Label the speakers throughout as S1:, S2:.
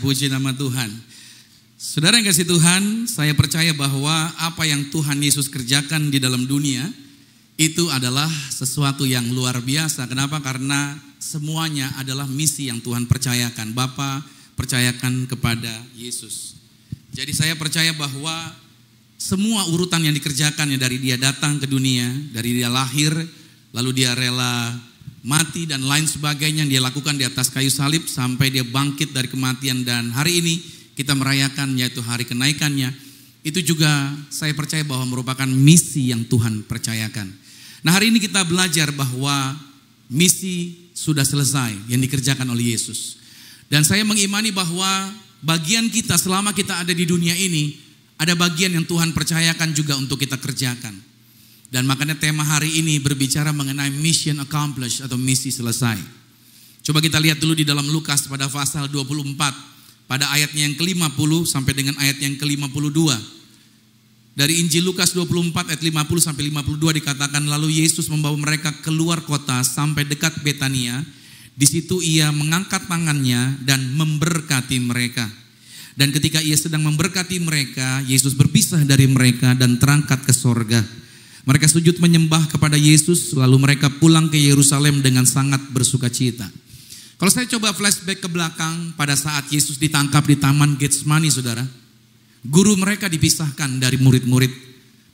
S1: puji nama Tuhan. Saudara yang kasih Tuhan, saya percaya bahwa apa yang Tuhan Yesus kerjakan di dalam dunia itu adalah sesuatu yang luar biasa. Kenapa? Karena semuanya adalah misi yang Tuhan percayakan. Bapa percayakan kepada Yesus. Jadi saya percaya bahwa semua urutan yang dikerjakannya dari dia datang ke dunia, dari dia lahir, lalu dia rela mati dan lain sebagainya yang dia lakukan di atas kayu salib sampai dia bangkit dari kematian, dan hari ini kita merayakan yaitu hari kenaikannya. Itu juga saya percaya bahwa merupakan misi yang Tuhan percayakan. Nah, hari ini kita belajar bahwa misi sudah selesai yang dikerjakan oleh Yesus. Dan saya mengimani bahwa bagian kita selama kita ada di dunia ini, ada bagian yang Tuhan percayakan juga untuk kita kerjakan. Dan makanya tema hari ini berbicara mengenai mission accomplished atau misi selesai. Coba kita lihat dulu di dalam Lukas pada pasal 24, pada ayatnya yang ke-50 sampai dengan ayat yang ke-52. Dari Injil Lukas 24 ayat 50 sampai 52 dikatakan, lalu Yesus membawa mereka keluar kota sampai dekat Betania. Di situ ia mengangkat tangannya dan memberkati mereka. Dan ketika ia sedang memberkati mereka, Yesus berpisah dari mereka dan terangkat ke sorga. Mereka sujud menyembah kepada Yesus, lalu mereka pulang ke Yerusalem dengan sangat bersukacita. Kalau saya coba flashback ke belakang pada saat Yesus ditangkap di Taman Getsemani, saudara, guru mereka dipisahkan dari murid-murid,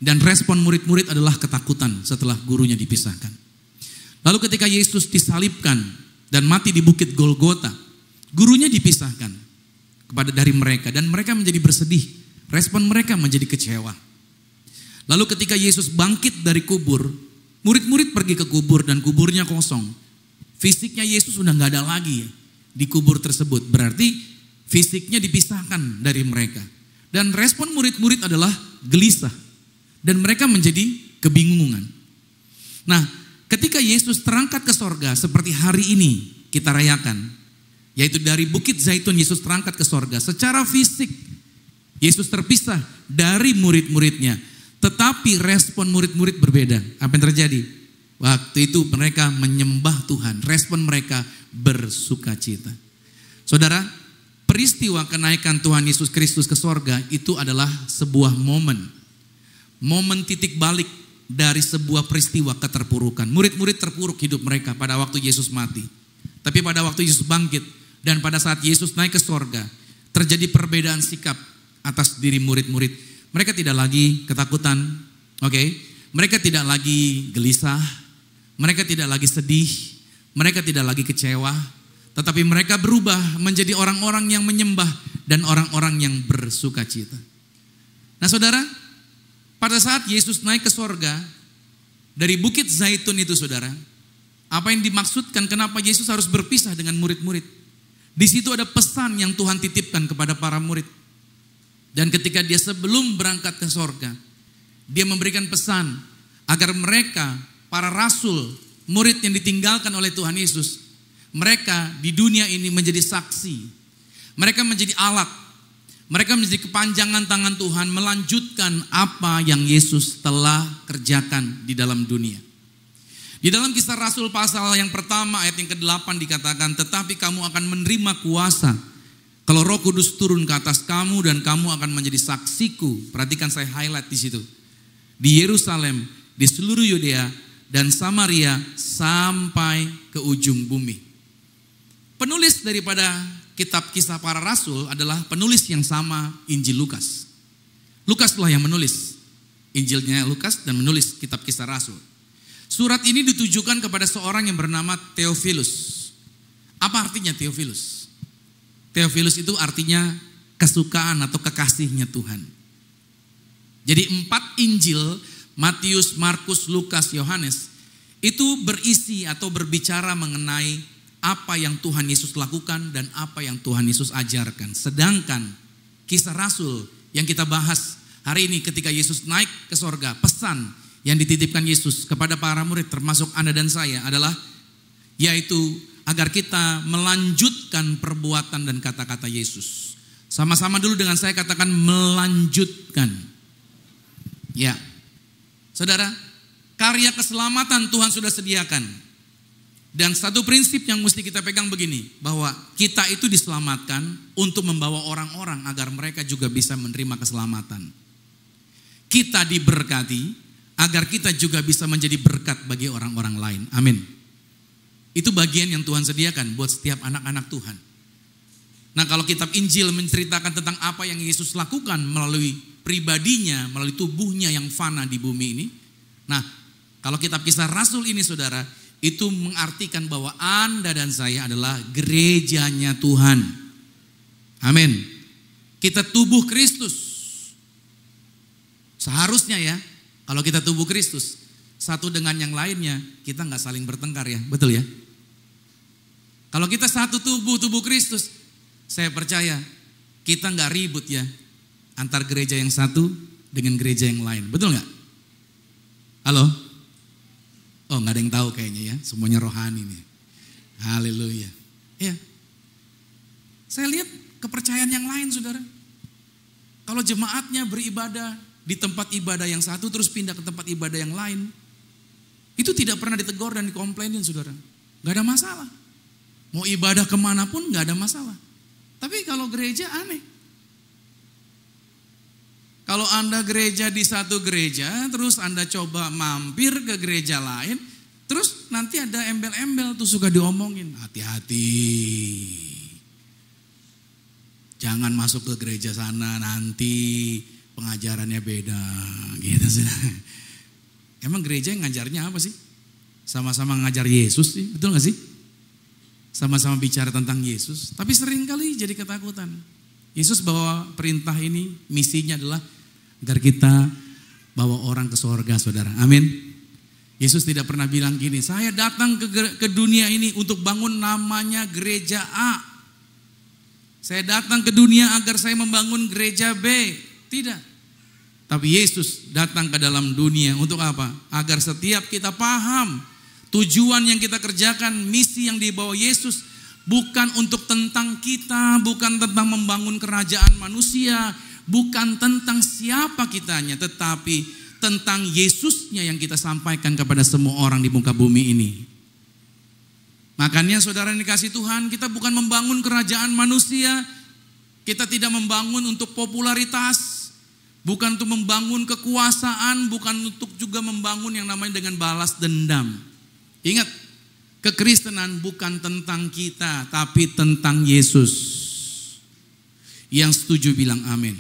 S1: dan respon murid-murid adalah ketakutan setelah gurunya dipisahkan. Lalu ketika Yesus disalibkan dan mati di bukit Golgota, gurunya dipisahkan dari mereka, dan mereka menjadi bersedih. Respon mereka menjadi kecewa. Lalu ketika Yesus bangkit dari kubur, murid-murid pergi ke kubur dan kuburnya kosong. Fisiknya Yesus sudah gak ada lagi di kubur tersebut. Berarti fisiknya dipisahkan dari mereka. Dan respon murid-murid adalah gelisah. Dan mereka menjadi kebingungan. Nah, ketika Yesus terangkat ke sorga seperti hari ini kita rayakan, yaitu dari Bukit Zaitun Yesus terangkat ke sorga. Secara fisik Yesus terpisah dari murid-muridnya. Tetapi respon murid-murid berbeda. Apa yang terjadi? Waktu itu mereka menyembah Tuhan. Respon mereka bersukacita. Saudara, peristiwa kenaikan Tuhan Yesus Kristus ke sorga itu adalah sebuah momen. Momen titik balik dari sebuah peristiwa keterpurukan. Murid-murid terpuruk hidup mereka pada waktu Yesus mati. Tapi pada waktu Yesus bangkit dan pada saat Yesus naik ke sorga, terjadi perbedaan sikap atas diri murid-murid. Mereka tidak lagi ketakutan, mereka tidak lagi gelisah, mereka tidak lagi sedih, mereka tidak lagi kecewa. Tetapi mereka berubah menjadi orang-orang yang menyembah dan orang-orang yang bersukacita. Nah saudara, pada saat Yesus naik ke sorga, dari Bukit Zaitun itu saudara, apa yang dimaksudkan kenapa Yesus harus berpisah dengan murid-murid? Di situ ada pesan yang Tuhan titipkan kepada para murid. Dan ketika dia sebelum berangkat ke sorga, dia memberikan pesan agar mereka, para rasul, murid yang ditinggalkan oleh Tuhan Yesus, mereka di dunia ini menjadi saksi. Mereka menjadi alat. Mereka menjadi kepanjangan tangan Tuhan melanjutkan apa yang Yesus telah kerjakan di dalam dunia. Di dalam Kisah Rasul pasal yang pertama ayat yang ke-8 dikatakan, tetapi kamu akan menerima kuasa kalau Roh Kudus turun ke atas kamu dan kamu akan menjadi saksiku. Perhatikan, saya highlight di situ. Di Yerusalem, di seluruh Yudea dan Samaria sampai ke ujung bumi. Penulis daripada kitab Kisah Para Rasul adalah penulis yang sama Injil Lukas. Lukaslah yang menulis Injilnya Lukas dan menulis kitab Kisah Rasul. Surat ini ditujukan kepada seorang yang bernama Theophilus. Apa artinya Theophilus? Theophilus itu artinya kesukaan atau kekasihnya Tuhan. Jadi 4 Injil, Matius, Markus, Lukas, Yohanes, itu berisi atau berbicara mengenai apa yang Tuhan Yesus lakukan dan apa yang Tuhan Yesus ajarkan. Sedangkan Kisah Rasul yang kita bahas hari ini ketika Yesus naik ke sorga, pesan yang dititipkan Yesus kepada para murid termasuk Anda dan saya adalah yaitu agar kita melanjutkan perbuatan dan kata-kata Yesus. Sama-sama dulu dengan saya katakan melanjutkan. Ya, saudara, karya keselamatan Tuhan sudah sediakan. Dan satu prinsip yang mesti kita pegang begini, bahwa kita itu diselamatkan untuk membawa orang-orang agar mereka juga bisa menerima keselamatan. Kita diberkati agar kita juga bisa menjadi berkat bagi orang-orang lain. Amin. Itu bagian yang Tuhan sediakan buat setiap anak-anak Tuhan. Nah, kalau kitab Injil menceritakan tentang apa yang Yesus lakukan melalui pribadinya, melalui tubuhnya yang fana di bumi ini. Nah, kalau kitab Kisah Rasul ini saudara, itu mengartikan bahwa Anda dan saya adalah gerejanya Tuhan. Amin. Kita tubuh Kristus. Seharusnya ya, kalau kita tubuh Kristus, satu dengan yang lainnya, kita nggak saling bertengkar ya, betul ya? Kalau kita satu tubuh Kristus, saya percaya kita nggak ribut ya, antar gereja yang satu dengan gereja yang lain, betul nggak? Halo? Oh, nggak ada yang tahu kayaknya ya, semuanya rohani nih. Haleluya. Ya, saya lihat kepercayaan yang lain saudara. Kalau jemaatnya beribadah di tempat ibadah yang satu terus pindah ke tempat ibadah yang lain, itu tidak pernah ditegur dan dikomplainin saudara. Gak ada masalah. Mau ibadah kemanapun gak ada masalah. Tapi kalau gereja aneh. Kalau Anda gereja di satu gereja, terus Anda coba mampir ke gereja lain, terus nanti ada embel-embel tuh suka diomongin. Hati-hati. Jangan masuk ke gereja sana, nanti pengajarannya beda. Gitu sih. Emang gereja yang ngajarnya apa sih? Sama-sama ngajar Yesus sih, betul gak sih? Sama-sama bicara tentang Yesus, tapi seringkali jadi ketakutan. Yesus bawa perintah ini, misinya adalah agar kita bawa orang ke sorga saudara, amin. Yesus tidak pernah bilang gini, saya datang ke dunia ini untuk bangun namanya gereja A. Saya datang ke dunia agar saya membangun gereja B. Tidak. Tapi Yesus datang ke dalam dunia untuk apa? Agar setiap kita paham tujuan yang kita kerjakan, misi yang dibawa Yesus bukan untuk tentang kita, bukan tentang membangun kerajaan manusia, bukan tentang siapa kitanya, tetapi tentang Yesusnya yang kita sampaikan kepada semua orang di muka bumi ini. Makanya saudara yang dikasih Tuhan, kita bukan membangun kerajaan manusia, kita tidak membangun untuk popularitas, bukan untuk membangun kekuasaan, bukan untuk juga membangun yang namanya dengan balas dendam. Ingat, kekristenan bukan tentang kita, tapi tentang Yesus. Yang setuju bilang amin.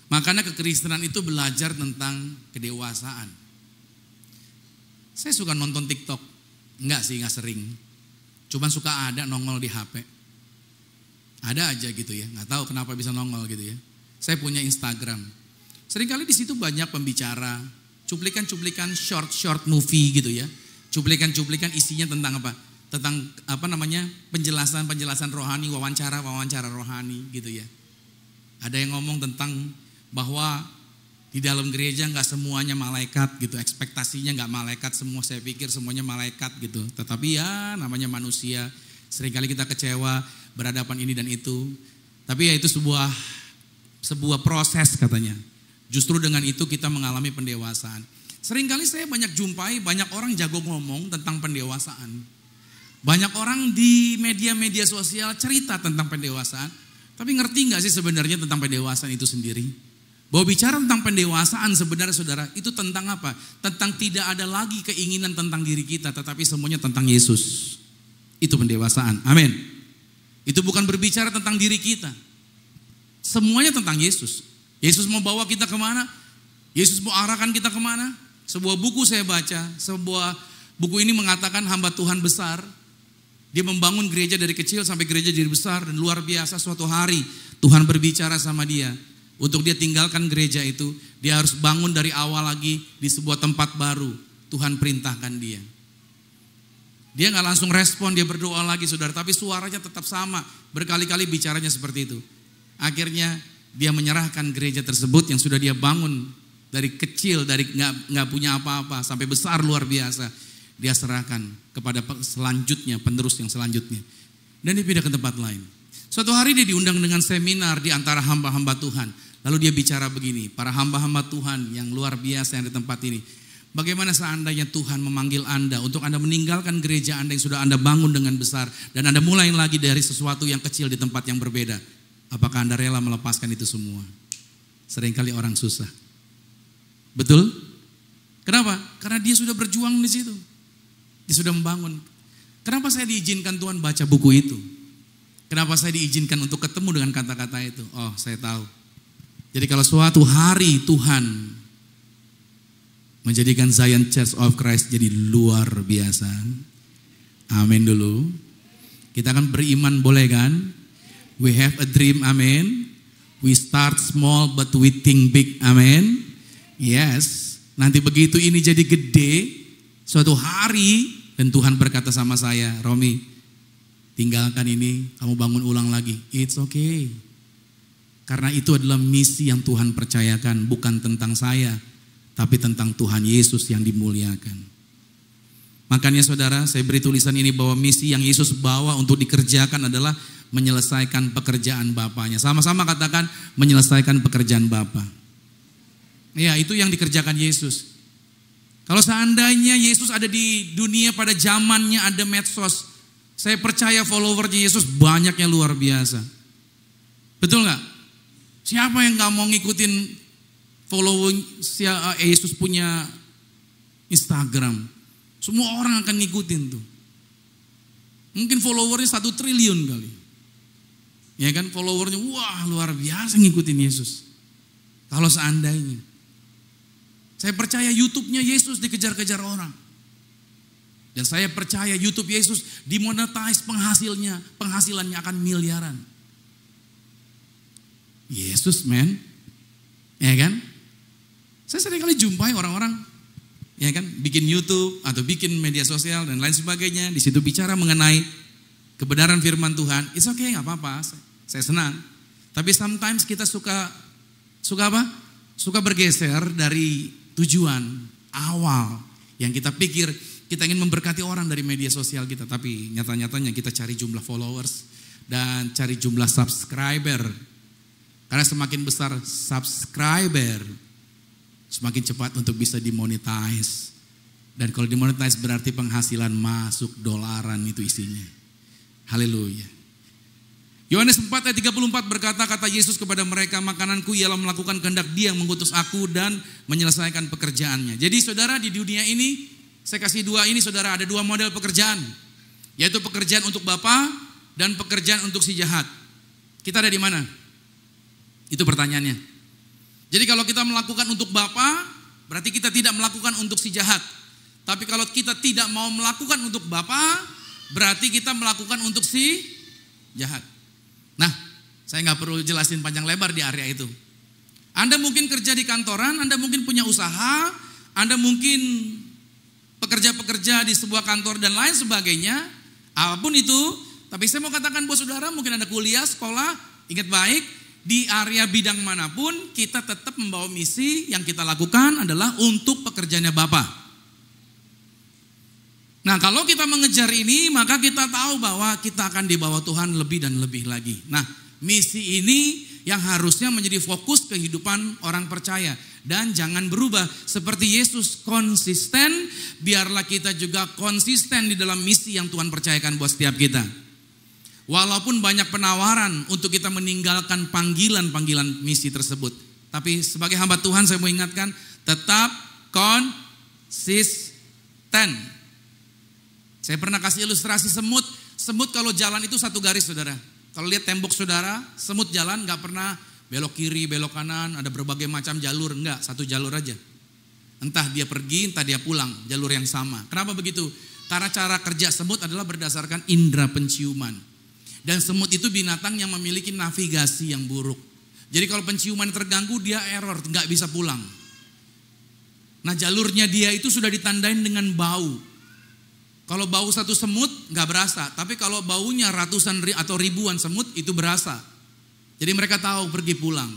S1: Makanya kekristenan itu belajar tentang kedewasaan. Saya suka nonton TikTok. Enggak sih, enggak sering. Cuman suka ada nongol di HP. Ada aja gitu ya, enggak tahu kenapa bisa nongol gitu ya. Saya punya Instagram. Seringkali di situ banyak pembicara, cuplikan-cuplikan short movie gitu ya. Cuplikan-cuplikan isinya tentang apa? Tentang apa namanya? Penjelasan rohani, wawancara rohani gitu ya. Ada yang ngomong tentang bahwa di dalam gereja nggak semuanya malaikat gitu, ekspektasinya nggak malaikat semua, saya pikir semuanya malaikat gitu. Tetapi ya namanya manusia, seringkali kita kecewa berhadapan ini dan itu. Tapi ya itu sebuah proses katanya. Justru dengan itu kita mengalami pendewasaan. Seringkali saya banyak jumpai banyak orang jago ngomong tentang pendewasaan. Banyak orang di media-media sosial cerita tentang pendewasaan. Tapi ngerti nggak sih sebenarnya tentang pendewasaan itu sendiri? Bahwa bicara tentang pendewasaan sebenarnya saudara, itu tentang apa? Tentang tidak ada lagi keinginan tentang diri kita, tetapi semuanya tentang Yesus. Itu pendewasaan, amin. Itu bukan berbicara tentang diri kita. Semuanya tentang Yesus. Yesus mau bawa kita kemana? Yesus mau arahkan kita kemana? Sebuah buku saya baca, sebuah buku ini mengatakan hamba Tuhan besar. Dia membangun gereja dari kecil sampai gereja jadi besar, dan luar biasa suatu hari Tuhan berbicara sama dia. Untuk dia tinggalkan gereja itu, dia harus bangun dari awal lagi di sebuah tempat baru. Tuhan perintahkan dia. Dia gak langsung respon, dia berdoa lagi saudara, tapi suaranya tetap sama. Berkali-kali bicaranya seperti itu. Akhirnya dia menyerahkan gereja tersebut yang sudah dia bangun dari kecil, dari gak punya apa-apa sampai besar luar biasa. Dia serahkan kepada selanjutnya, penerus yang selanjutnya. Dan dia pindah ke tempat lain. Suatu hari dia diundang dengan seminar di antara hamba-hamba Tuhan. Lalu dia bicara begini, para hamba-hamba Tuhan yang luar biasa yang di tempat ini. Bagaimana seandainya Tuhan memanggil Anda untuk Anda meninggalkan gereja Anda yang sudah Anda bangun dengan besar dan Anda mulai lagi dari sesuatu yang kecil di tempat yang berbeda? Apakah Anda rela melepaskan itu semua? Seringkali orang susah. Betul? Kenapa? Karena dia sudah berjuang di situ. Dia sudah membangun. Kenapa saya diizinkan Tuhan baca buku itu? Kenapa saya diizinkan untuk ketemu dengan kata-kata itu? Oh, saya tahu. Jadi kalau suatu hari Tuhan menjadikan Zion Church of Christ jadi luar biasa. Amin dulu. Kita akan beriman, boleh kan? We have a dream, amin. We start small but we think big, amin. Yes. Nanti begitu ini jadi gede, suatu hari, dan Tuhan berkata sama saya, Romi, tinggalkan ini, kamu bangun ulang lagi. It's okay. Karena itu adalah misi yang Tuhan percayakan, bukan tentang saya, tapi tentang Tuhan Yesus yang dimuliakan. Makanya saudara, saya beri tulisan ini bahwa misi yang Yesus bawa untuk dikerjakan adalah menyelesaikan pekerjaan Bapaknya. Sama-sama katakan, menyelesaikan pekerjaan Bapa. Ya, itu yang dikerjakan Yesus. Kalau seandainya Yesus ada di dunia pada zamannya ada medsos, saya percaya followernya Yesus banyaknya luar biasa. Betul gak? Siapa yang gak mau ngikutin following Yesus punya Instagram? Semua orang akan ngikutin tuh. Mungkin followernya 1 triliun kali. Ya kan, followernya wah luar biasa ngikutin Yesus. Kalau seandainya. Saya percaya YouTube-nya Yesus dikejar-kejar orang. Dan saya percaya YouTube Yesus dimonetize penghasilannya akan miliaran. Yesus man. Ya kan? Saya seringkali jumpai orang-orang ya kan bikin YouTube atau bikin media sosial dan lain sebagainya, di situ bicara mengenai kebenaran firman Tuhan. It's okay, nggak apa-apa. Saya senang. Tapi sometimes kita suka apa? Suka bergeser dari tujuan awal yang kita pikir kita ingin memberkati orang dari media sosial kita, tapi nyata-nyatanya kita cari jumlah followers dan cari jumlah subscriber. Karena semakin besar subscriber, semakin cepat untuk bisa dimonetize. Dan kalau dimonetize berarti penghasilan masuk dolaran itu isinya. Haleluya. Yohanes 4 ayat 34 berkata, kata Yesus kepada mereka, makananku ialah melakukan kehendak Dia yang mengutus aku dan menyelesaikan pekerjaannya. Jadi saudara, di dunia ini, saya kasih dua ini saudara, ada dua model pekerjaan. Yaitu pekerjaan untuk Bapa dan pekerjaan untuk si jahat. Kita ada di mana? Itu pertanyaannya. Jadi kalau kita melakukan untuk Bapa, berarti kita tidak melakukan untuk si jahat. Tapi kalau kita tidak mau melakukan untuk Bapa, berarti kita melakukan untuk si jahat. Nah, saya nggak perlu jelasin panjang lebar di area itu. Anda mungkin kerja di kantoran, Anda mungkin punya usaha, Anda mungkin pekerja-pekerja di sebuah kantor dan lain sebagainya, apapun itu. Tapi saya mau katakan buat saudara, mungkin Anda kuliah, sekolah, ingat baik, di area bidang manapun, kita tetap membawa misi yang kita lakukan adalah untuk pekerjaannya Bapa. Nah, kalau kita mengejar ini, maka kita tahu bahwa kita akan dibawa Tuhan lebih dan lebih lagi. Nah, misi ini yang harusnya menjadi fokus kehidupan orang percaya. Dan jangan berubah, seperti Yesus konsisten, biarlah kita juga konsisten di dalam misi yang Tuhan percayakan buat setiap kita. Walaupun banyak penawaran untuk kita meninggalkan panggilan-panggilan misi tersebut. Tapi sebagai hamba Tuhan saya mau ingatkan, tetap konsisten. Saya pernah kasih ilustrasi semut. Semut kalau jalan itu satu garis saudara. Kalau lihat tembok saudara, semut jalan gak pernah belok kiri, belok kanan, ada berbagai macam jalur. Enggak, satu jalur aja. Entah dia pergi, entah dia pulang, jalur yang sama. Kenapa begitu? Karena cara kerja semut adalah berdasarkan indera penciuman. Dan semut itu binatang yang memiliki navigasi yang buruk. Jadi kalau penciuman terganggu, dia error, gak bisa pulang. Nah jalurnya dia itu sudah ditandain dengan bau. Kalau bau satu semut gak berasa, tapi kalau baunya ratusan atau ribuan semut itu berasa. Jadi mereka tahu pergi pulang.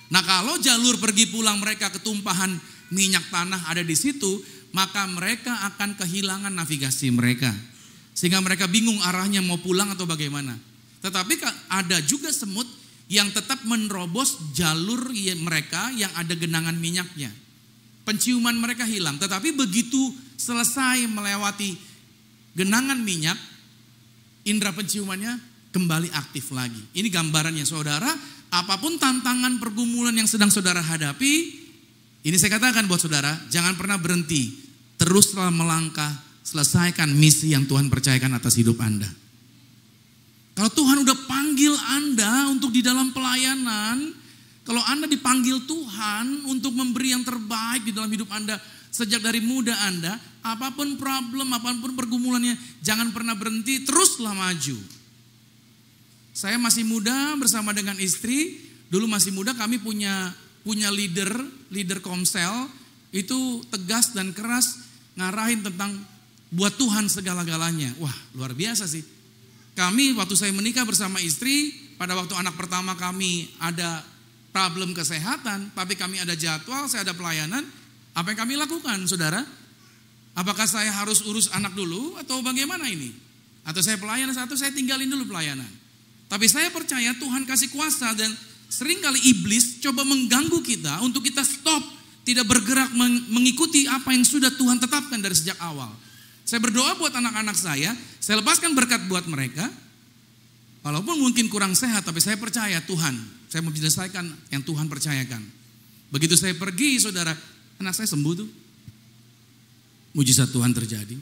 S1: Nah kalau jalur pergi pulang mereka ketumpahan minyak tanah ada di situ, maka mereka akan kehilangan navigasi mereka. Sehingga mereka bingung arahnya mau pulang atau bagaimana. Tetapi ada juga semut yang tetap menerobos jalur mereka yang ada genangan minyaknya. penciuman mereka hilang. Tetapi begitu selesai melewati genangan minyak, indera penciumannya kembali aktif lagi. Ini gambarannya saudara, apapun tantangan pergumulan yang sedang saudara hadapi, ini saya katakan buat saudara, jangan pernah berhenti. Teruslah melangkah, selesaikan misi yang Tuhan percayakan atas hidup Anda. Kalau Tuhan udah panggil Anda untuk di dalam pelayanan, kalau Anda dipanggil Tuhan untuk memberi yang terbaik di dalam hidup Anda sejak dari muda Anda, apapun problem, apapun pergumulannya, jangan pernah berhenti, teruslah maju. Saya masih muda bersama dengan istri, dulu masih muda kami punya leader komsel, itu tegas dan keras ngarahin tentang buat Tuhan segala-galanya. Wah, luar biasa sih. Kami waktu saya menikah bersama istri, pada waktu anak pertama kami ada problem kesehatan, tapi kami ada jadwal, saya ada pelayanan. Apa yang kami lakukan, saudara? Apakah saya harus urus anak dulu atau bagaimana ini? Atau saya pelayanan satu, saya tinggalin dulu pelayanan. Tapi saya percaya Tuhan kasih kuasa dan seringkali iblis coba mengganggu kita untuk kita stop, tidak bergerak mengikuti apa yang sudah Tuhan tetapkan dari sejak awal. Saya berdoa buat anak-anak saya lepaskan berkat buat mereka. Walaupun mungkin kurang sehat, tapi saya percaya Tuhan, saya mau menyelesaikan yang Tuhan percayakan. Begitu saya pergi, saudara, anak saya sembuh tuh. Mujizat Tuhan terjadi.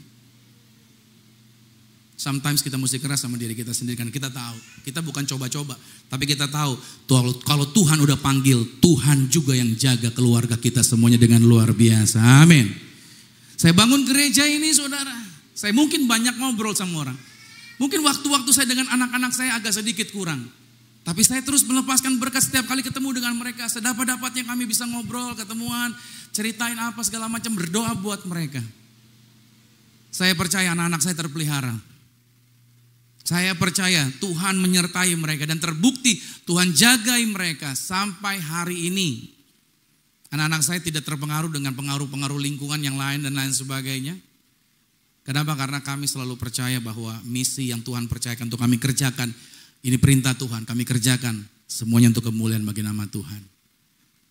S1: Sometimes kita mesti keras sama diri kita sendiri, karena kita tahu, kita bukan coba-coba, tapi kita tahu, kalau Tuhan udah panggil, Tuhan juga yang jaga keluarga kita semuanya dengan luar biasa. Amin. Saya bangun gereja ini, saudara, saya mungkin banyak ngobrol sama orang. Mungkin waktu-waktu saya dengan anak-anak saya agak sedikit kurang. Tapi saya terus melepaskan berkat setiap kali ketemu dengan mereka. Sedapat-dapatnya kami bisa ngobrol, ketemuan, ceritain apa segala macam, berdoa buat mereka. Saya percaya anak-anak saya terpelihara. Saya percaya Tuhan menyertai mereka dan terbukti Tuhan jagai mereka sampai hari ini. Anak-anak saya tidak terpengaruh dengan pengaruh-pengaruh lingkungan yang lain dan lain sebagainya. Kenapa? Karena kami selalu percaya bahwa misi yang Tuhan percayakan untuk kami kerjakan, ini perintah Tuhan, kami kerjakan semuanya untuk kemuliaan bagi nama Tuhan.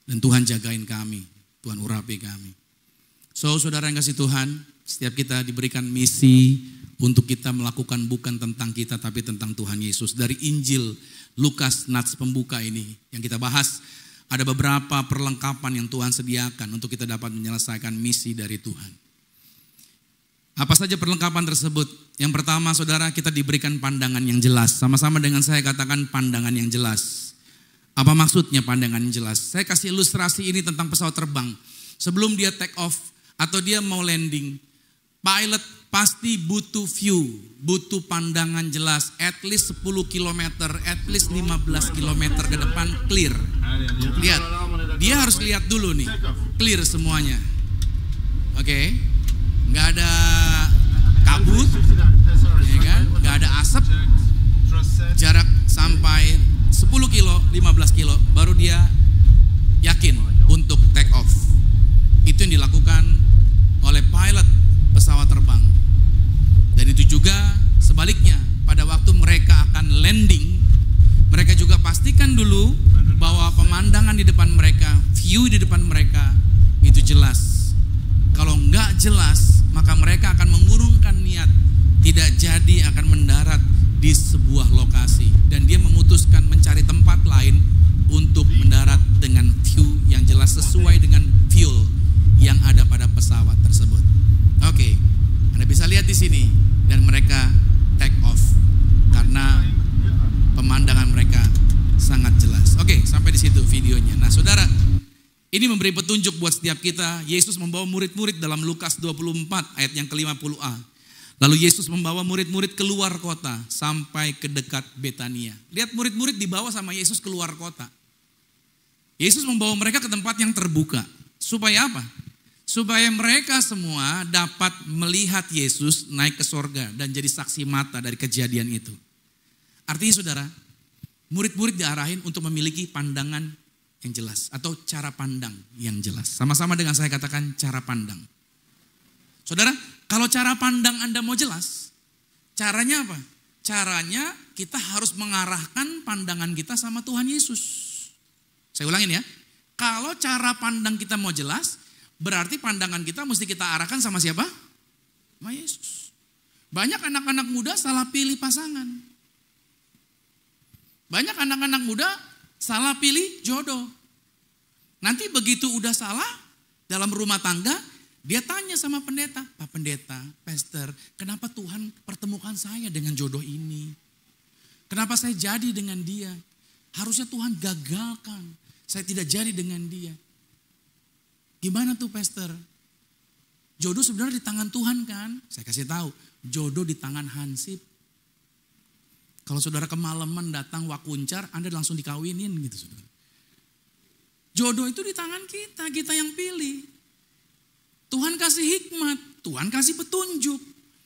S1: Dan Tuhan jagain kami, Tuhan urapi kami. So, saudara yang kasih Tuhan, setiap kita diberikan misi untuk kita melakukan bukan tentang kita, tapi tentang Tuhan Yesus. Dari Injil Lukas nats pembuka ini yang kita bahas, ada beberapa perlengkapan yang Tuhan sediakan untuk kita dapat menyelesaikan misi dari Tuhan. Apa saja perlengkapan tersebut? Yang pertama, saudara, kita diberikan pandangan yang jelas. Sama-sama dengan saya katakan pandangan yang jelas. Apa maksudnya pandangan yang jelas? Saya kasih ilustrasi ini tentang pesawat terbang. Sebelum dia take off atau dia mau landing, pilot pasti butuh view, butuh pandangan jelas, at least 10 km, at least 15 km ke depan clear. Lihat, dia harus lihat dulu nih, clear semuanya. Oke, nggak ada kabut, ya kan? Nggak ada asap, jarak sampai 10 kilo, 15 kilo, baru dia yakin untuk take off. Itu yang dilakukan oleh pilot pesawat terbang. Dan itu juga sebaliknya, pada waktu mereka akan landing, mereka juga pastikan dulu bahwa pemandangan di depan mereka, view di depan mereka itu jelas. Kalau enggak jelas, maka mereka akan mengurungkan niat, tidak jadi akan mendarat di sebuah lokasi. Dan dia memutuskan mencari tempat lain untuk mendarat dengan view yang jelas sesuai dengan fuel yang ada pada pesawat tersebut. Oke, Anda bisa lihat di sini. Dan mereka take off karena pemandangan mereka sangat jelas. Oke, sampai di situ videonya. Nah, saudara, ini memberi petunjuk buat setiap kita. Yesus membawa murid-murid dalam Lukas 24 ayat yang ke-50a. Lalu Yesus membawa murid-murid keluar kota sampai ke dekat Betania. Lihat, murid-murid dibawa sama Yesus keluar kota. Yesus membawa mereka ke tempat yang terbuka. Supaya apa? Supaya mereka semua dapat melihat Yesus naik ke sorga dan jadi saksi mata dari kejadian itu. Artinya, saudara, murid-murid diarahin untuk memiliki pandangan yang jelas atau cara pandang yang jelas. Sama-sama dengan saya katakan cara pandang. Saudara, kalau cara pandang Anda mau jelas, caranya apa? Caranya kita harus mengarahkan pandangan kita sama Tuhan Yesus. Saya ulangin ya. Kalau cara pandang kita mau jelas, Berarti pandangan kita mesti kita arahkan sama siapa? Sama Yesus. Banyak anak-anak muda salah pilih pasangan. Banyak anak-anak muda salah pilih jodoh. Nanti begitu udah salah dalam rumah tangga, dia tanya sama pendeta, Pak Pendeta, Pastor, kenapa Tuhan pertemukan saya dengan jodoh ini? Kenapa saya jadi dengan dia? Harusnya Tuhan gagalkan, saya tidak jadi dengan dia. Gimana tuh Pastor? Jodoh sebenarnya di tangan Tuhan kan? Saya kasih tahu, jodoh di tangan Hansip. Kalau saudara kemalaman datang wakuncar, Anda langsung dikawinin gitu saudara. Jodoh itu di tangan kita, kita yang pilih. Tuhan kasih hikmat, Tuhan kasih petunjuk.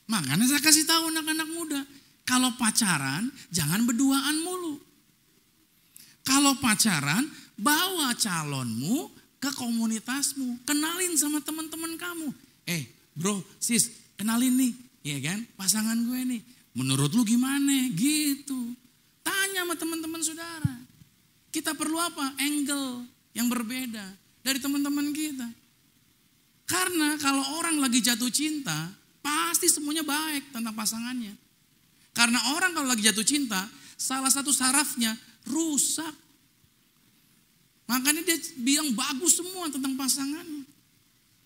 S1: Makanya saya kasih tahu anak-anak muda, kalau pacaran jangan berduaan mulu. Kalau pacaran, bawa calonmu ke komunitasmu, kenalin sama teman-teman kamu. Bro, sis, kenalin nih, ya kan, pasangan gue nih. Menurut lu gimana? Gitu. Tanya sama teman-teman saudara. Kita perlu apa? Angle yang berbeda dari teman-teman kita. Karena kalau orang lagi jatuh cinta, pasti semuanya baik tentang pasangannya. Karena orang kalau lagi jatuh cinta, salah satu sarafnya rusak. Makanya dia bilang bagus semua tentang pasangannya.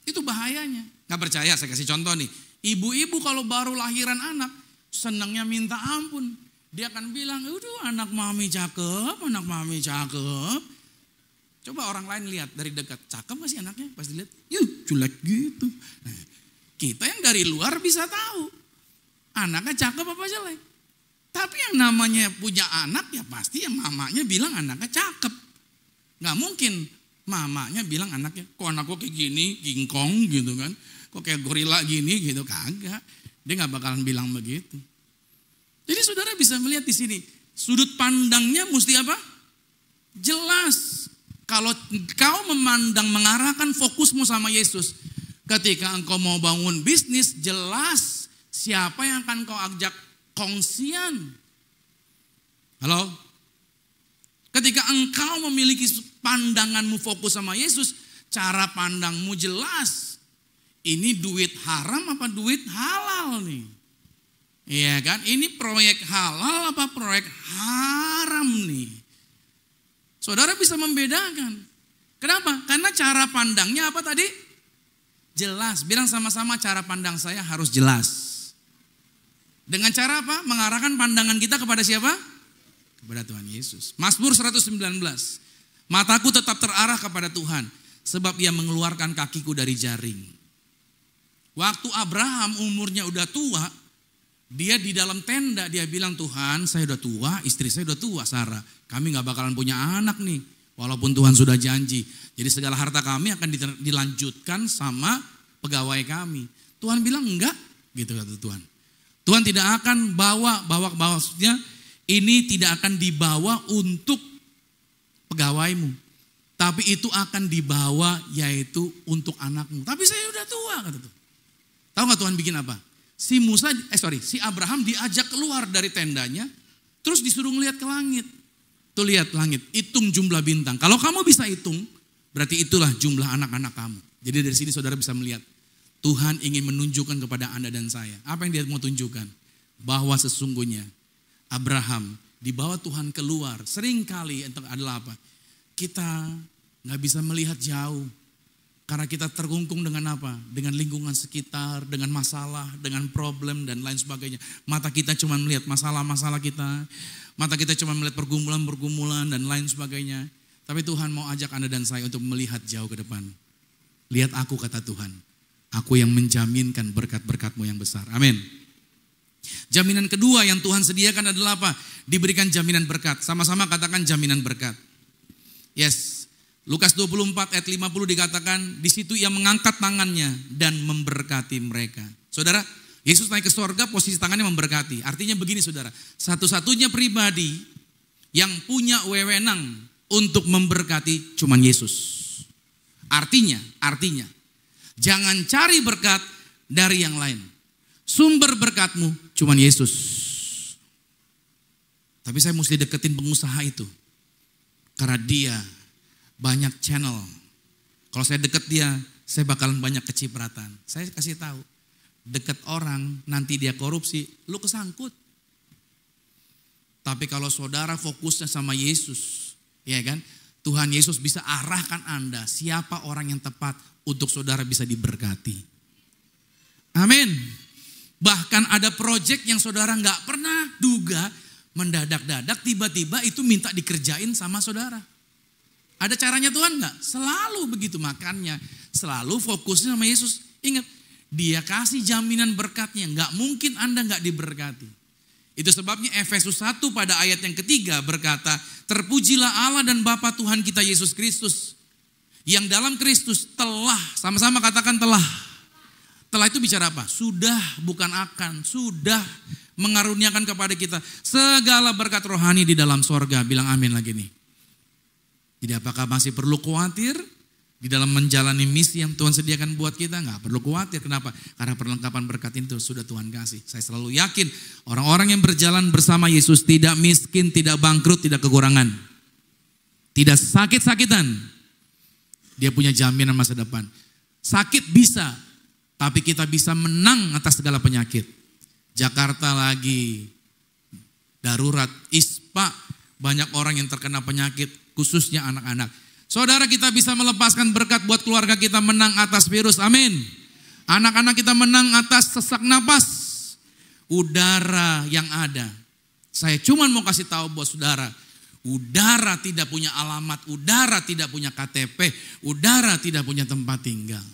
S1: Itu bahayanya. Gak percaya, saya kasih contoh nih. Ibu-ibu kalau baru lahiran anak, senangnya minta ampun. Dia akan bilang, anak mami cakep, anak mami cakep. Coba orang lain lihat dari dekat, cakep gak sih anaknya? Pas dilihat, jelek gitu. Nah, kita yang dari luar bisa tahu, anaknya cakep apa jelek. Tapi yang namanya punya anak ya pasti ya mamanya bilang anaknya cakep. Gak mungkin mamanya bilang anaknya, kok anak gue kayak gini, King Kong gitu kan. Kok kayak gorila gini gitu, kagak. Dia gak bakalan bilang begitu. Jadi saudara bisa melihat di sini, sudut pandangnya mesti apa? Jelas. Kalau kau memandang, mengarahkan fokusmu sama Yesus, ketika engkau mau bangun bisnis, jelas siapa yang akan kau ajak kongsian. Halo? Ketika engkau memiliki pandanganmu fokus sama Yesus, cara pandangmu jelas. Ini duit haram apa duit halal nih? Iya kan? Ini proyek halal apa proyek haram nih? Saudara bisa membedakan. Kenapa? Karena cara pandangnya apa tadi? Jelas. Bilang sama-sama cara pandang saya harus jelas. Dengan cara apa? Mengarahkan pandangan kita kepada siapa? Kepada Tuhan Yesus. Mazmur 119. Mataku tetap terarah kepada Tuhan, sebab Ia mengeluarkan kakiku dari jaring. Waktu Abraham umurnya udah tua, dia di dalam tenda, dia bilang, Tuhan saya udah tua, istri saya udah tua, Sarah. Kami gak bakalan punya anak nih, walaupun Tuhan sudah janji. Jadi segala harta kami akan dilanjutkan sama pegawai kami. Tuhan bilang enggak, gitu kata Tuhan. Tuhan tidak akan maksudnya ini tidak akan dibawa untuk pegawaimu. Tapi itu akan dibawa yaitu untuk anakmu. Tapi saya udah tua, kata Tuhan. Tahu gak Tuhan bikin apa? Si Abraham diajak keluar dari tendanya, terus disuruh ngeliat ke langit. Tuh lihat langit, hitung jumlah bintang. Kalau kamu bisa hitung, berarti itulah jumlah anak-anak kamu. Jadi dari sini saudara bisa melihat, Tuhan ingin menunjukkan kepada Anda dan saya. Apa yang dia mau tunjukkan? Bahwa sesungguhnya Abraham dibawa Tuhan keluar. Seringkali adalah apa? Kita gak bisa melihat jauh. Karena kita terkungkung dengan apa? Dengan lingkungan sekitar, dengan masalah, dengan problem dan lain sebagainya. Mata kita cuma melihat masalah-masalah kita. Mata kita cuma melihat pergumulan-pergumulan dan lain sebagainya. Tapi Tuhan mau ajak Anda dan saya untuk melihat jauh ke depan. Lihat aku, kata Tuhan. Aku yang menjaminkan berkat-berkat-Mu yang besar. Amin. Jaminan kedua yang Tuhan sediakan adalah apa? Diberikan jaminan berkat. Sama-sama katakan jaminan berkat. Yes. Lukas 24 ayat 50 dikatakan, di situ Ia mengangkat tangannya dan memberkati mereka. Saudara, Yesus naik ke sorga, posisi tangannya memberkati. Artinya begini saudara, satu-satunya pribadi yang punya wewenang untuk memberkati cuman Yesus. Artinya, jangan cari berkat dari yang lain. Sumber berkatmu cuman Yesus. Tapi saya mesti deketin pengusaha itu. Karena dia banyak channel. Kalau saya deket dia, saya bakalan banyak kecipratan. Saya kasih tahu, dekat orang nanti dia korupsi, lu kesangkut. Tapi kalau saudara fokusnya sama Yesus, ya kan? Tuhan Yesus bisa arahkan Anda siapa orang yang tepat untuk saudara bisa diberkati. Amin. Bahkan ada proyek yang saudara nggak pernah duga, mendadak-dadak tiba-tiba itu minta dikerjain sama saudara. Ada caranya Tuhan nggak? Selalu begitu, makanya selalu fokusnya sama Yesus. Ingat, dia kasih jaminan berkatnya, nggak mungkin Anda nggak diberkati. Itu sebabnya Efesus 1 pada ayat yang ketiga berkata, terpujilah Allah dan Bapa Tuhan kita Yesus Kristus, yang dalam Kristus telah, sama-sama katakan telah. Telah itu bicara apa? Sudah, bukan akan, sudah mengaruniakan kepada kita segala berkat rohani di dalam sorga. Bilang amin lagi nih. Jadi apakah masih perlu khawatir di dalam menjalani misi yang Tuhan sediakan buat kita? Nggak perlu khawatir. Kenapa? Karena perlengkapan berkat itu sudah Tuhan kasih. Saya selalu yakin orang-orang yang berjalan bersama Yesus tidak miskin, tidak bangkrut, tidak kekurangan, tidak sakit-sakitan. Dia punya jaminan masa depan. Sakit bisa, tapi kita bisa menang atas segala penyakit. Jakarta lagi darurat, ISPA, banyak orang yang terkena penyakit, khususnya anak-anak. Saudara, kita bisa melepaskan berkat buat keluarga kita menang atas virus, amin. Anak-anak kita menang atas sesak napas, udara yang ada. Saya cuma mau kasih tahu buat saudara, udara tidak punya alamat, udara tidak punya KTP, udara tidak punya tempat tinggal.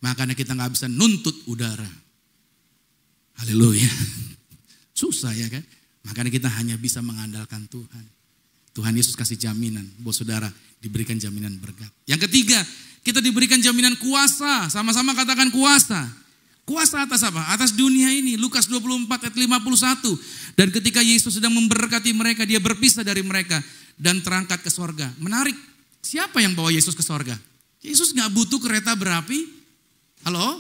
S1: Makanya kita nggak bisa nuntut udara. Haleluya. Susah ya kan? Makanya kita hanya bisa mengandalkan Tuhan. Tuhan Yesus kasih jaminan buat saudara, diberikan jaminan berkat. Yang ketiga, kita diberikan jaminan kuasa. Sama-sama katakan kuasa. Kuasa atas apa? Atas dunia ini. Lukas 24 ayat 51. Dan ketika Yesus sedang memberkati mereka, dia berpisah dari mereka dan terangkat ke sorga. Menarik. Siapa yang bawa Yesus ke sorga? Yesus gak butuh kereta berapi. Halo?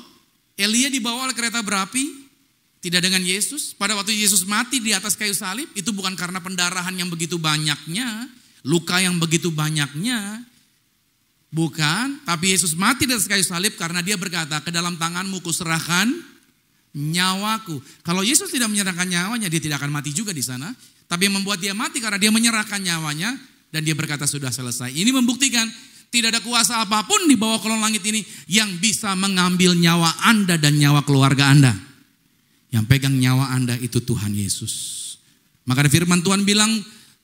S1: Elia dibawa oleh kereta berapi. Tidak dengan Yesus. Pada waktu Yesus mati di atas kayu salib, itu bukan karena pendarahan yang begitu banyaknya, luka yang begitu banyaknya. Bukan, tapi Yesus mati di atas kayu salib karena dia berkata, ke dalam tanganmu kuserahkan nyawaku. Kalau Yesus tidak menyerahkan nyawanya, dia tidak akan mati juga di sana. Tapi yang membuat dia mati karena dia menyerahkan nyawanya dan dia berkata sudah selesai. Ini membuktikan tidak ada kuasa apapun di bawah kolong langit ini yang bisa mengambil nyawa Anda dan nyawa keluarga Anda. Yang pegang nyawa Anda itu Tuhan Yesus. Maka firman Tuhan bilang,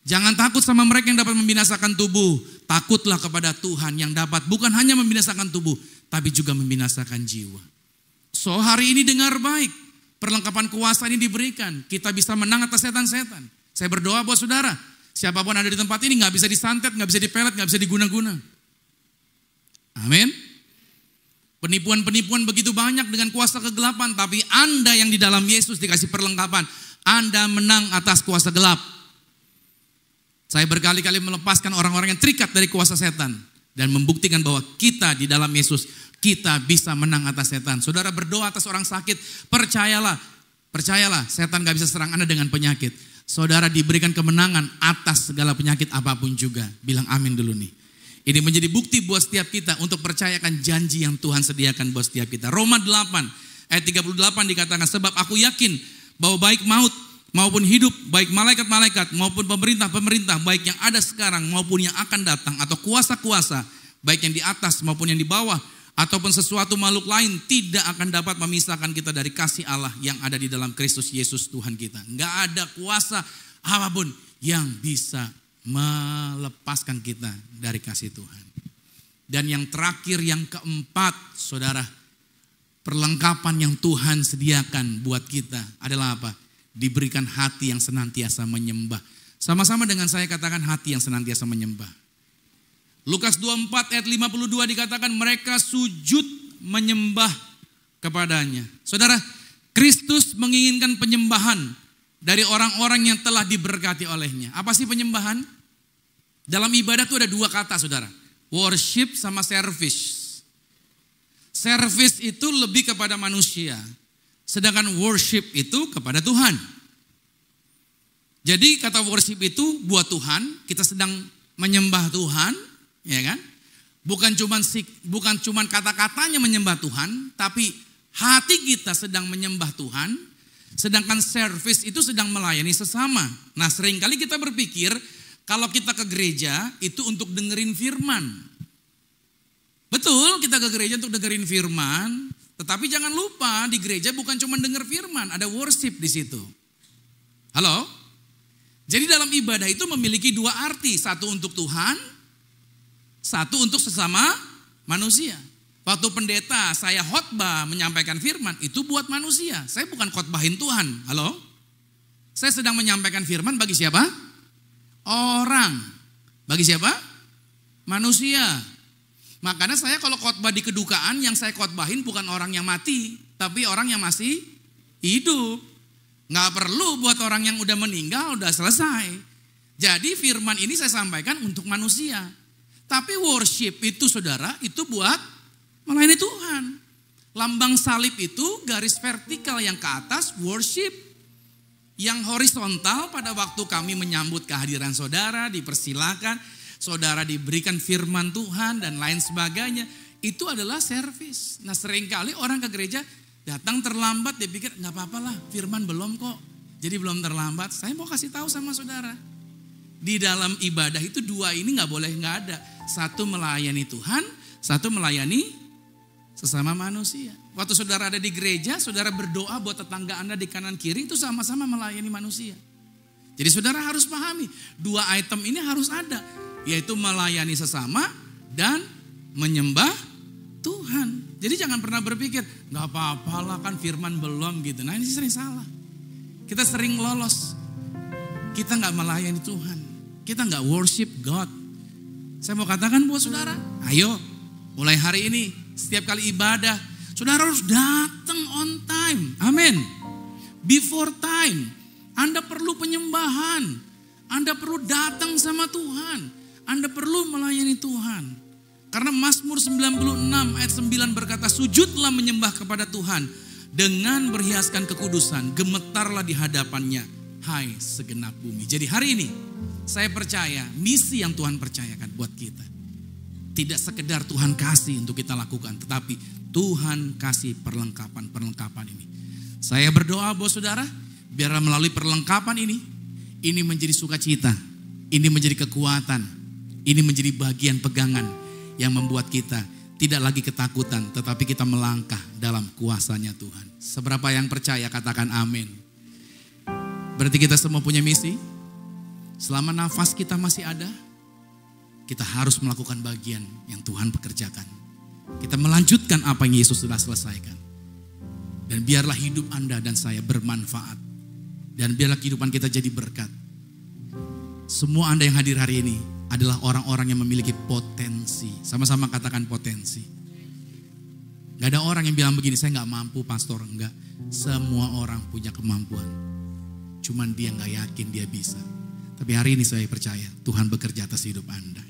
S1: jangan takut sama mereka yang dapat membinasakan tubuh. Takutlah kepada Tuhan yang dapat bukan hanya membinasakan tubuh, tapi juga membinasakan jiwa. So hari ini dengar baik, perlengkapan kuasa ini diberikan. Kita bisa menang atas setan-setan. Saya berdoa buat saudara, siapapun ada di tempat ini gak bisa disantet, gak bisa dipelet, gak bisa diguna-guna. Amin. Penipuan-penipuan begitu banyak dengan kuasa kegelapan, tapi Anda yang di dalam Yesus dikasih perlengkapan, Anda menang atas kuasa gelap. Saya berkali-kali melepaskan orang-orang yang terikat dari kuasa setan dan membuktikan bahwa kita di dalam Yesus, kita bisa menang atas setan. Saudara berdoa atas orang sakit, percayalah, setan gak bisa serang Anda dengan penyakit. Saudara diberikan kemenangan atas segala penyakit apapun juga. Bilang amin dulu nih. Ini menjadi bukti buat setiap kita untuk percayakan janji yang Tuhan sediakan buat setiap kita. Roma 8 ayat 38 dikatakan, sebab aku yakin bahwa baik maut maupun hidup, baik malaikat-malaikat maupun pemerintah-pemerintah, baik yang ada sekarang maupun yang akan datang, atau kuasa-kuasa, baik yang di atas maupun yang di bawah, ataupun sesuatu makhluk lain, tidak akan dapat memisahkan kita dari kasih Allah yang ada di dalam Kristus Yesus Tuhan kita. Nggak ada kuasa apapun yang bisa melepaskan kita dari kasih Tuhan. Dan yang terakhir, yang keempat, saudara, perlengkapan yang Tuhan sediakan buat kita adalah apa? Diberikan hati yang senantiasa menyembah. Sama-sama dengan saya katakan hati yang senantiasa menyembah. Lukas 24 ayat 52 dikatakan mereka sujud menyembah kepadanya. Saudara, Kristus menginginkan penyembahan dari orang-orang yang telah diberkati olehnya. Apa sih penyembahan? Dalam ibadah itu ada dua kata, saudara. Worship sama service. Service itu lebih kepada manusia. Sedangkan worship itu kepada Tuhan. Jadi kata worship itu buat Tuhan, kita sedang menyembah Tuhan, ya kan? Bukan cuman kata-katanya menyembah Tuhan, tapi hati kita sedang menyembah Tuhan, sedangkan service itu sedang melayani sesama. Nah, seringkali kita berpikir kalau kita ke gereja itu untuk dengerin firman. Betul, kita ke gereja untuk dengerin firman, tetapi jangan lupa di gereja bukan cuma denger firman, ada worship di situ. Halo? Jadi dalam ibadah itu memiliki dua arti, satu untuk Tuhan, satu untuk sesama manusia. Waktu pendeta saya khotbah menyampaikan firman, itu buat manusia. Saya bukan khotbahin Tuhan. Halo? Saya sedang menyampaikan firman bagi siapa? Orang. Bagi siapa? Manusia. Makanya saya kalau khotbah di kedukaan, yang saya khotbahin bukan orang yang mati, tapi orang yang masih hidup. Nggak perlu buat orang yang udah meninggal, udah selesai. Jadi firman ini saya sampaikan untuk manusia. Tapi worship itu saudara, itu buat melayani Tuhan. Lambang salib itu garis vertikal yang ke atas, worship. Yang horizontal pada waktu kami menyambut kehadiran saudara, dipersilakan, saudara diberikan firman Tuhan dan lain sebagainya. Itu adalah service. Nah, seringkali orang ke gereja datang terlambat, dia pikir gak apa-apa lah, firman belum kok. Jadi belum terlambat. Saya mau kasih tahu sama saudara. Di dalam ibadah itu dua ini gak boleh gak ada. Satu melayani Tuhan, satu melayani sesama manusia. Waktu saudara ada di gereja, saudara berdoa buat tetangga Anda di kanan kiri, itu sama-sama melayani manusia. Jadi saudara harus pahami, dua item ini harus ada, yaitu melayani sesama dan menyembah Tuhan. Jadi jangan pernah berpikir, gak apa-apalah kan firman belum gitu. Nah, ini sering salah. Kita sering lolos. Kita gak melayani Tuhan. Kita gak worship God. Saya mau katakan buat saudara, ayo mulai hari ini setiap kali ibadah, saudara harus datang on time. Amin. Before time. Anda perlu penyembahan. Anda perlu datang sama Tuhan. Anda perlu melayani Tuhan. Karena Mazmur 96 ayat 9 berkata, sujudlah menyembah kepada Tuhan dengan berhiaskan kekudusan, gemetarlah di hadapannya, hai segenap bumi. Jadi hari ini saya percaya misi yang Tuhan percayakan buat kita tidak sekedar Tuhan kasih untuk kita lakukan, tetapi Tuhan kasih perlengkapan ini. Saya berdoa buat saudara, biar melalui perlengkapan ini menjadi sukacita, ini menjadi kekuatan, ini menjadi bagian pegangan yang membuat kita tidak lagi ketakutan, tetapi kita melangkah dalam kuasanya Tuhan. Seberapa yang percaya katakan amin. Berarti kita semua punya misi. Selama nafas kita masih ada, kita harus melakukan bagian yang Tuhan pekerjakan. Kita melanjutkan apa yang Yesus sudah selesaikan. Dan biarlah hidup Anda dan saya bermanfaat. Dan biarlah kehidupan kita jadi berkat. Semua Anda yang hadir hari ini adalah orang-orang yang memiliki potensi. Sama-sama katakan potensi. Gak ada orang yang bilang begini, saya gak mampu pastor. Enggak, semua orang punya kemampuan. Cuman dia gak yakin dia bisa. Tapi hari ini saya percaya Tuhan bekerja atas hidup Anda.